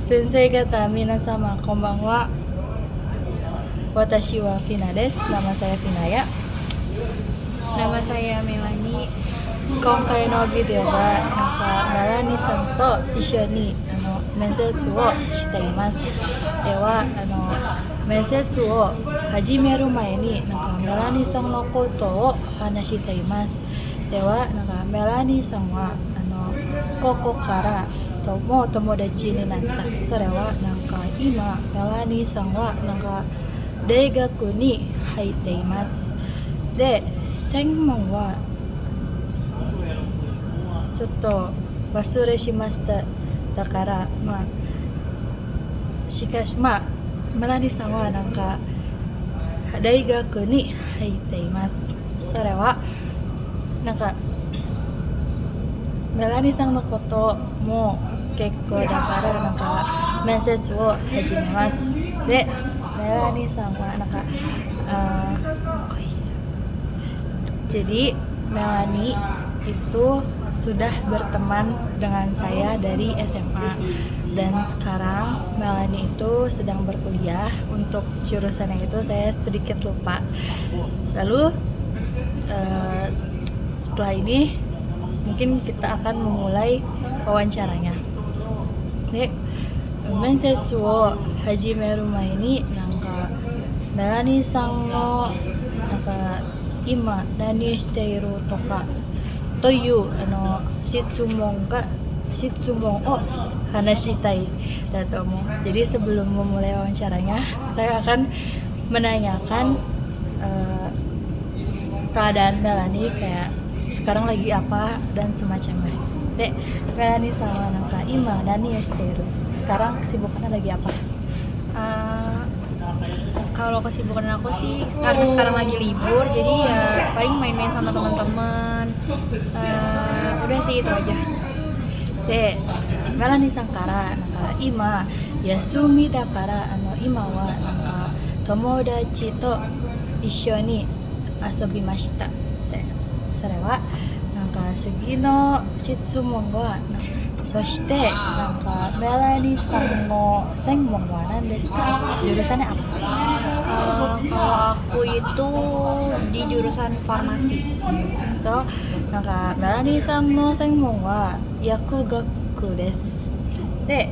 Sensei kata minasama konbanwa. Watashi wa Vina desu. Nama saya Vinaya. Nama saya Melanie. 今回のビデオはメラニさんと一緒に面接をしています。では面接を始める前にメラニさんのことを話しています。ではメラニさんはここからもう友達になった。それは今メラニさんは大学に入っています。で専門はちょっと忘れしました。だからしかしメラニさんは大学に入っています。それはメラニさんのことも結構だから面接を始めます。でメラニさんはjadi Melanie itu sudah berteman dengan saya dari SMA dan sekarang Melanie itu sedang berkuliah. Untuk jurusannya itu saya sedikit lupa. Lalu setelah ini mungkin kita akan memulai wawancaranya. Mensetsu wo hajimeru mae ni Melanie さんの今何しているとかという質問を話したいだと思う。Jadi sebelum memulai wawancaranya, saya akan menanyakan keadaan Melanie kayak sekarang lagi apa dan semacamnya. De, Melanie sama ima nani shiteiru. Sekarang kesibukannya lagi apa? Kalau kesibukan aku sih karena sekarang lagi libur, jadi ya paling main-main sama teman-teman. Udah sih itu aja. De, Melanie さんから今休みだから今は友達と一緒に遊びました。で、それは次の質問はそしてメラニーさんの専門は何ですか? Jurusannya apa? Kalau aku itu di jurusan farmasi. So, メラニーさんの専門は薬学です。で、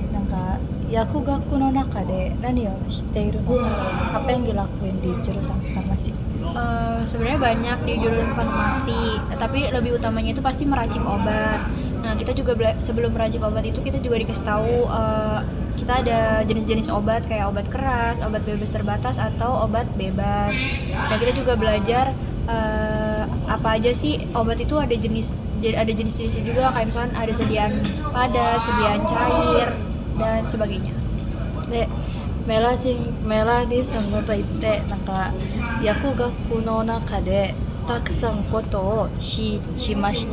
薬学の中で何をしているのか? Apa yang dilakuin di jurusan farmasi? Sebenarnya banyak di jurusan farmasi, tapi lebih utamanya itu pasti meracik obat. Nah, kita juga sebelum meracik obat itu kita juga dikasih tahu kita ada jenis-jenis obat kayak obat keras, obat bebas terbatas atau obat bebas. Nah, kita juga belajar apa aja sih obat itu ada jenis-jenisnya juga, kayak misalnya ada sediaan padat, sediaan cair dan sebagainya. でメラニーさんのと言って薬学の中でたくさんことをしまし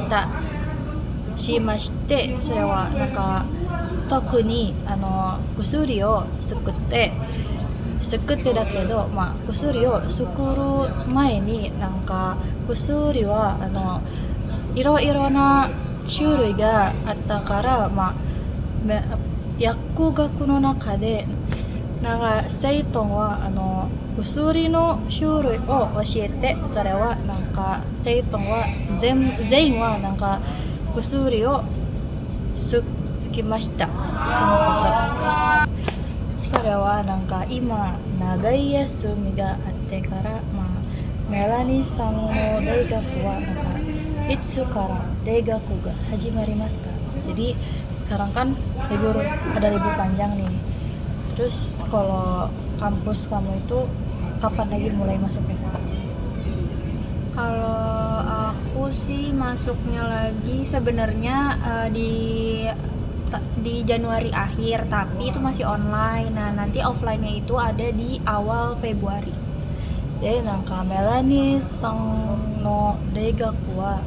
てそれは特に薬を作ってだけど、薬を作る前に薬はいろいろな種類があったから、薬学の中で生徒は薬の種類を教えて、それは生徒は全員は薬を好きました。それは今長い休みがあってから、メラニーさんの大学はいつから大学が始まりますか? Jadi sekarang kan ada libur panjang nih. Terus kalau kampus kamu itu kapan lagi mulai masuknya? Kalau aku sih masuknya lagi sebenarnya di Januari akhir, tapi itu masih online. Nah, nanti offline-nya itu ada di awal Februari. でメラニーさんの大学は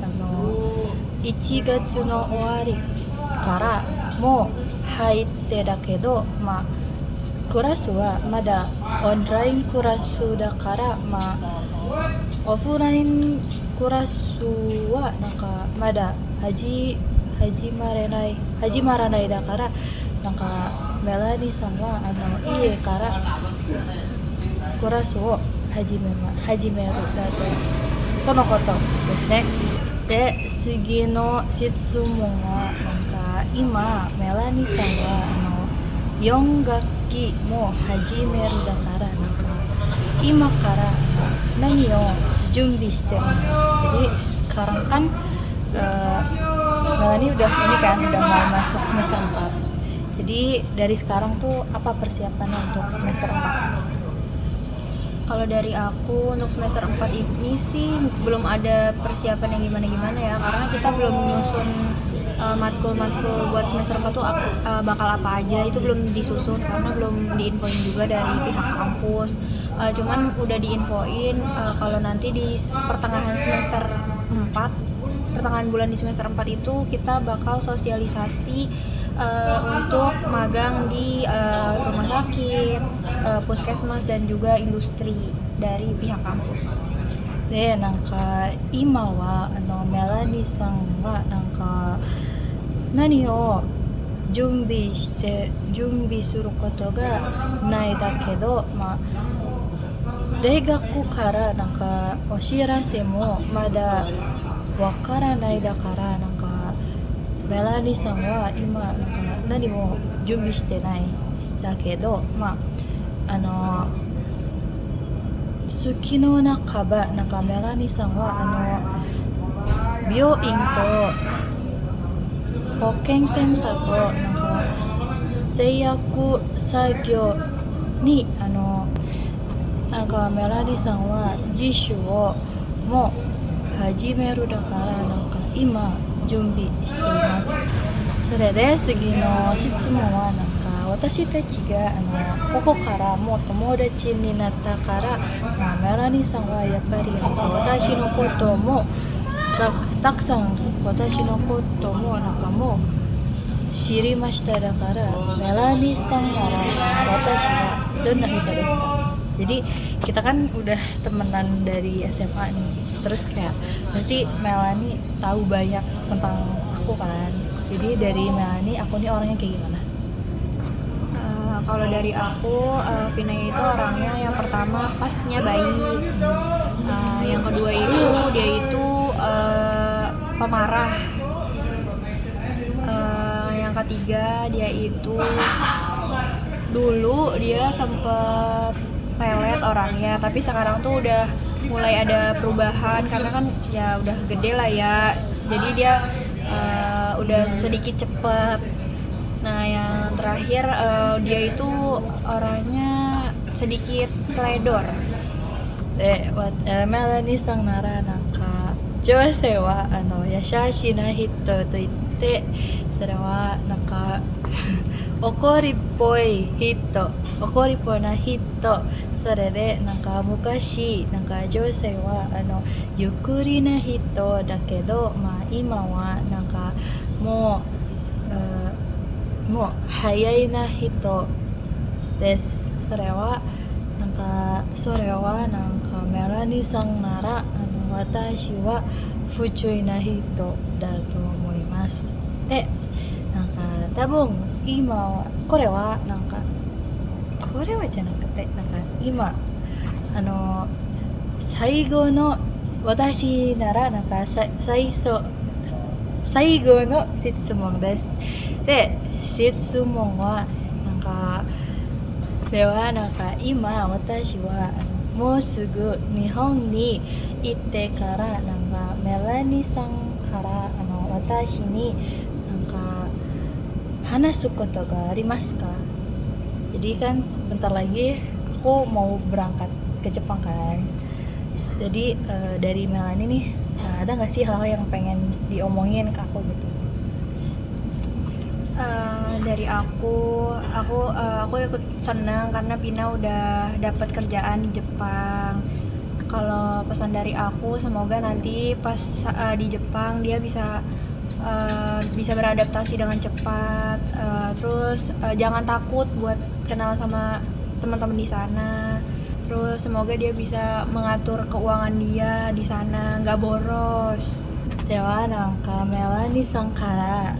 1月の終わりからもう入ってだけど、クラスはまだオンラインクラスだから、オフラインクラスはまだ始まらないだからなんかメラニーさんは家からクラスを始めるだとそのことですね。で次の質問は今メラニーさんは4学期も始めるだから今から何を準備してるの? Jadi sekarang kan Melani udah mau masuk semester 4. Jadi dari sekarang tuh apa persiapannya untuk semester 4? Kalau dari aku untuk semester 4 ini sih belum ada persiapan yang gimana-gimana ya, karena kita belum nyusun matkul-matkul buat semester 4 tuh bakal apa aja, itu belum disusun karena belum diinfoin juga dari pihak kampus. Cuman udah diinfoin kalau nanti di pertengahan semester 4, pertengahan bulan di semester 4 itu kita bakal sosialisasi untuk magang di rumah sakit, puskesmas dan juga industri dari pihak kampus. で今はメラニーさんは何を準備することがないだけど、大学からお知らせもまだわからないだからメラニーさんは今何も準備してないだけど、月の半ばメラニーさんは病院と保健センターと製薬作業にメラニーさんは自主をもう始めるだから今準備しています。それで次の質問は私たちがここからもう友達になったから、メラニーさんはやっぱり私のこともたくさん私のことももう知りましただからメラニーさんなら私はどんな人ですか? Jadi kita kan udah temenan dari SMA nih, terus kayak pasti Melani tahu banyak tentang aku kan. Jadi dari Melani aku nih orangnya kayak gimana? Kalau dari aku, Vina itu orangnya yang pertama pastinya baik, yang kedua itu dia itu pemarah, yang ketiga dia itu dulu dia sempet pelet orangnya, tapi sekarang tuh udah mulai ada perubahan karena kan ya udah gede lah ya, jadi dia udah sedikit cepet. Nah yang terakhir dia itu orangnya sedikit teledor. メラニーさんなら女性は優しな人と言って、それは怒りっぽいな人、それで昔女性はゆっくりな人だけど、今はもう早いな人です。それはメラニーさんなら私は不注意な人だと思います。で多分今はこれはじゃなくて今最後の私なら最後の質問です。で質問はでは今私はもうすぐ日本に行ってからメラニーさんから私に話すことがありますか? Jadi kan bentar lagi aku mau berangkat ke Jepang kan. Jadi dari Melani nih ada nggak sih hal-hal yang pengen diomongin ke aku gitu? Dari aku ikut senang karena Pina udah dapat kerjaan di Jepang. Kalau pesan dari aku, semoga nanti pas di Jepang dia bisa beradaptasi dengan cepat. Terus jangan takut buat kenal sama teman-teman di sana. Terus semoga dia bisa mengatur keuangan dia di sana, nggak boros. ではメラニーさんから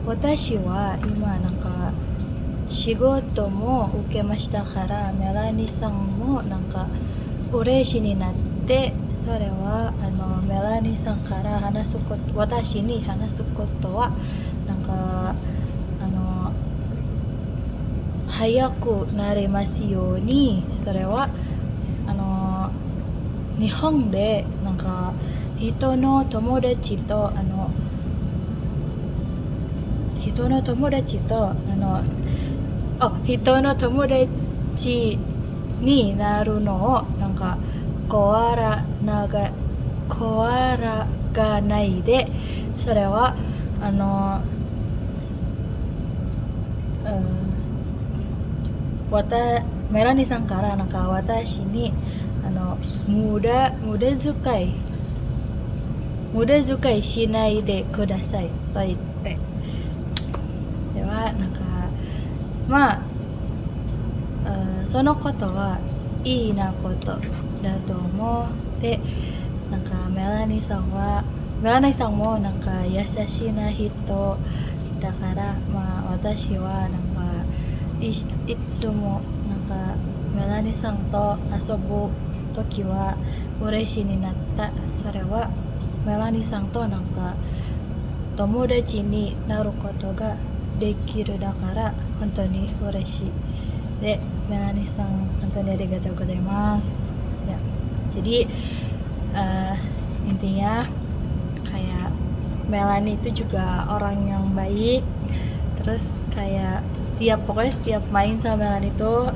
私は今仕事も受けましたから、メラニさんもなんか嬉しになって、それはメラニさんから私に話すことはなんか早くなれますように、それは日本でなんか人の友達と人の友達になるのをなんか怖がないで、それはメラニさんからなんか私に無駄遣いしないでくださいと言って、ではなんかまあ、そのことはいいなことだと思って、なんかメラニさんもなんか優しいな人だから、まあ私はなんかいつもなんかメラニさんと遊ぶ時は嬉しいになった。それはメラニさんとなんか友達になることができるだから本当に嬉しい。で、メラニさん本当にありがとうございます。Ya, jadi intinya kayak Melanie itu juga orang yang baik. Terus kayak setiap main sama Melanie itu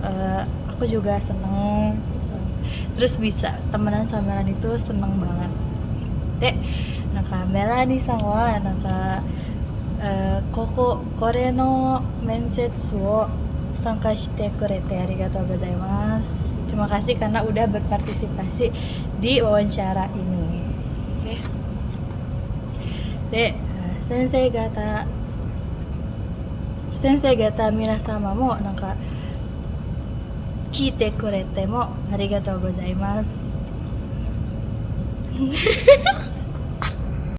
aku juga seneng. Terus bisa temenan sama Melanie itu seneng banget. De, なんかメラニさんはなんかこれの面接を参加してくれてありがとうございます。Terima kasih karena udah berpartisipasi di wawancara ini. Oke. De, 先生方皆様もなんか聞いてくれてもありがとうございます。